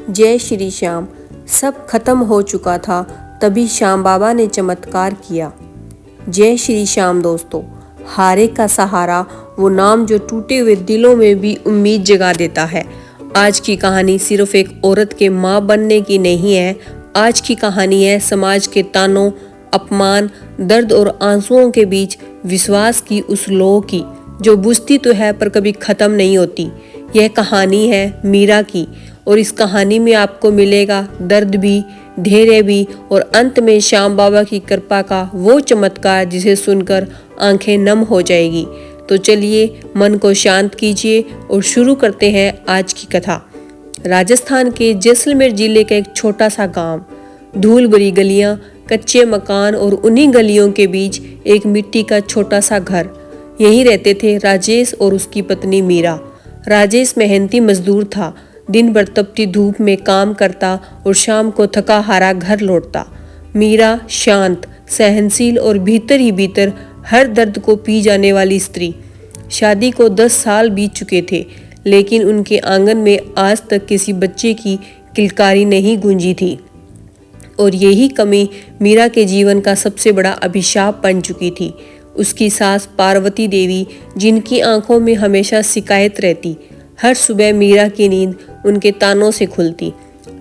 जय श्री श्याम। सब खत्म हो चुका था, तभी श्याम बाबा ने चमत्कार किया। जय श्री श्याम दोस्तों। हारे का सहारा, वो नाम जो टूटे हुए दिलों में भी उम्मीद जगा देता है। आज की कहानी सिर्फ एक औरत के माँ बनने की नहीं है। आज की कहानी है समाज के तानों, अपमान, दर्द और आंसुओं के बीच विश्वास की उस लौ की, जो बुझती तो है पर कभी खत्म नहीं होती। यह कहानी है मीरा की, और इस कहानी में आपको मिलेगा दर्द भी, धैर्य भी, और अंत में श्याम बाबा की कृपा का वो चमत्कार जिसे सुनकर आंखें नम हो जाएगी। तो चलिए मन को शांत कीजिए और शुरू करते हैं आज की कथा। राजस्थान के जैसलमेर जिले का एक छोटा सा गांव, धूल भरी गलियां, कच्चे मकान और उन्हीं गलियों के बीच एक मिट्टी का छोटा सा घर। यहीं रहते थे राजेश और उसकी पत्नी मीरा। राजेश मेहनती मजदूर था, दिन भर तपती धूप में काम करता और शाम को थका हारा घर लौटता। मीरा शांत, सहनशील और भीतर ही भीतर हर दर्द को पी जाने वाली स्त्री। शादी को 10 साल बीत चुके थे, लेकिन उनके आंगन में आज तक किसी बच्चे की किलकारी नहीं गूंजी थी। और यही कमी मीरा के जीवन का सबसे बड़ा अभिशाप बन चुकी थी। उसकी सास पार्वती देवी, जिनकी आंखों में हमेशा शिकायत रहती। हर सुबह मीरा की नींद उनके तानों से खुलती।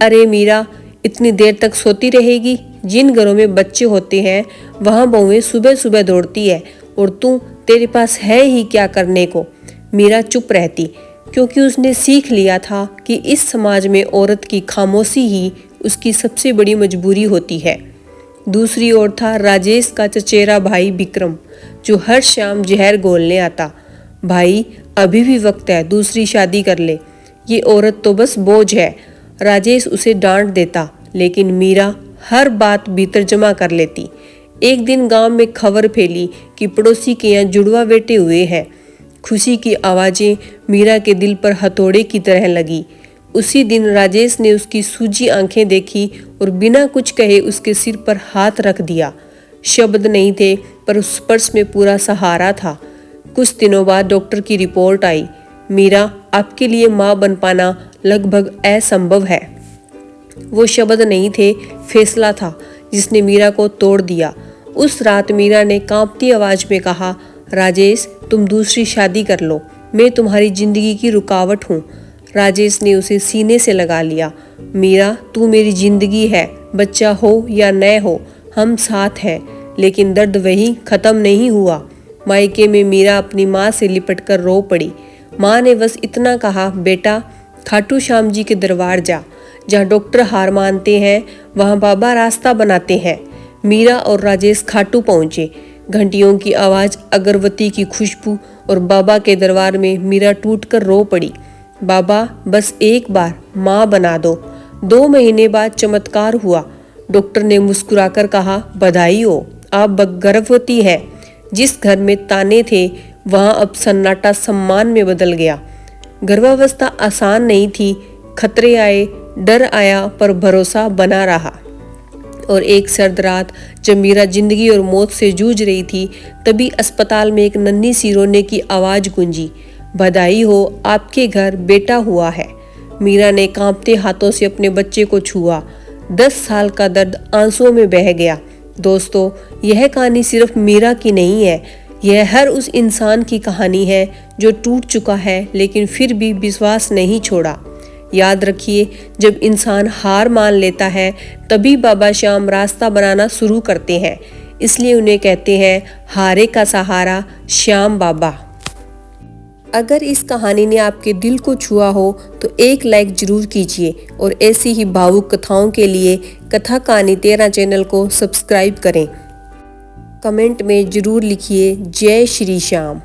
अरे मीरा, इतनी देर तक सोती रहेगी? जिन घरों में बच्चे होते हैं वहाँ बहुएं सुबह सुबह दौड़ती है, और तेरे पास है ही क्या करने को? मीरा चुप रहती, क्योंकि उसने सीख लिया था कि इस समाज में औरत की खामोशी ही उसकी सबसे बड़ी मजबूरी होती है। दूसरी ओर था राजेश का चचेरा भाई विक्रम, जो हर शाम जहर घोलने आता। भाई, अभी भी वक्त है, दूसरी शादी कर ले, ये औरत तो बस बोझ है। राजेश उसे डांट देता, लेकिन मीरा हर बात भीतर जमा कर लेती। एक दिन गांव में खबर फैली कि पड़ोसी के यहाँ जुड़वा बेटे हुए हैं। खुशी की आवाज़ें मीरा के दिल पर हथौड़े की तरह लगी। उसी दिन राजेश ने उसकी सूजी आंखें देखी और बिना कुछ कहे उसके सिर पर हाथ रख दिया। शब्द नहीं थे, पर उस स्पर्श में पूरा सहारा था। कुछ दिनों बाद डॉक्टर की रिपोर्ट आई। मीरा, आपके लिए माँ बन पाना लगभग असंभव है। वो शब्द नहीं थे, फैसला था जिसने मीरा को तोड़ दिया। उस रात मीरा ने कांपती आवाज में कहा, राजेश, तुम दूसरी शादी कर लो, मैं तुम्हारी जिंदगी की रुकावट हूँ। राजेश ने उसे सीने से लगा लिया। मीरा, तू मेरी जिंदगी है, बच्चा हो या न हो, हम साथ हैं। लेकिन दर्द वहीं खत्म नहीं हुआ। मायके में मीरा अपनी माँ से लिपटकर रो पड़ी। माँ ने बस इतना कहा, बेटा, खाटू श्याम जी के दरबार जा, जहाँ डॉक्टर हार मानते हैं, वहाँ बाबा रास्ता बनाते हैं। मीरा और राजेश खाटू पहुँचे। घंटियों की आवाज़, अगरबत्ती की खुशबू और बाबा के दरबार में मीरा टूटकर रो पड़ी। बाबा, बस एक बार माँ बना दो। 2 महीने बाद चमत्कार हुआ। डॉक्टर ने मुस्कुराकर कहा, बधाई हो, आप गर्भवती हैं। जिस घर में ताने थे वहाँ अब सन्नाटा सम्मान में बदल गया। गर्भावस्था आसान नहीं थी, खतरे आए, डर आया, पर भरोसा बना रहा। और एक सर्द रात जब मीरा जिंदगी और मौत से जूझ रही थी, तभी अस्पताल में एक नन्ही सी रोने की आवाज़ गूंजी, बधाई हो, आपके घर बेटा हुआ है। मीरा ने कांपते हाथों से अपने बच्चे को छुआ। 10 साल का दर्द आंसुओं में बह गया। दोस्तों, यह कहानी सिर्फ मीरा की नहीं है, यह हर उस इंसान की कहानी है जो टूट चुका है लेकिन फिर भी विश्वास नहीं छोड़ा। याद रखिए, जब इंसान हार मान लेता है तभी बाबा श्याम रास्ता बनाना शुरू करते हैं। इसलिए उन्हें कहते हैं हारे का सहारा श्याम बाबा। अगर इस कहानी ने आपके दिल को छुआ हो तो एक लाइक जरूर कीजिए, और ऐसी ही भावुक कथाओं के लिए कथा कहानी 13 चैनल को सब्सक्राइब करें। कमेंट में जरूर लिखिए जय श्री श्याम।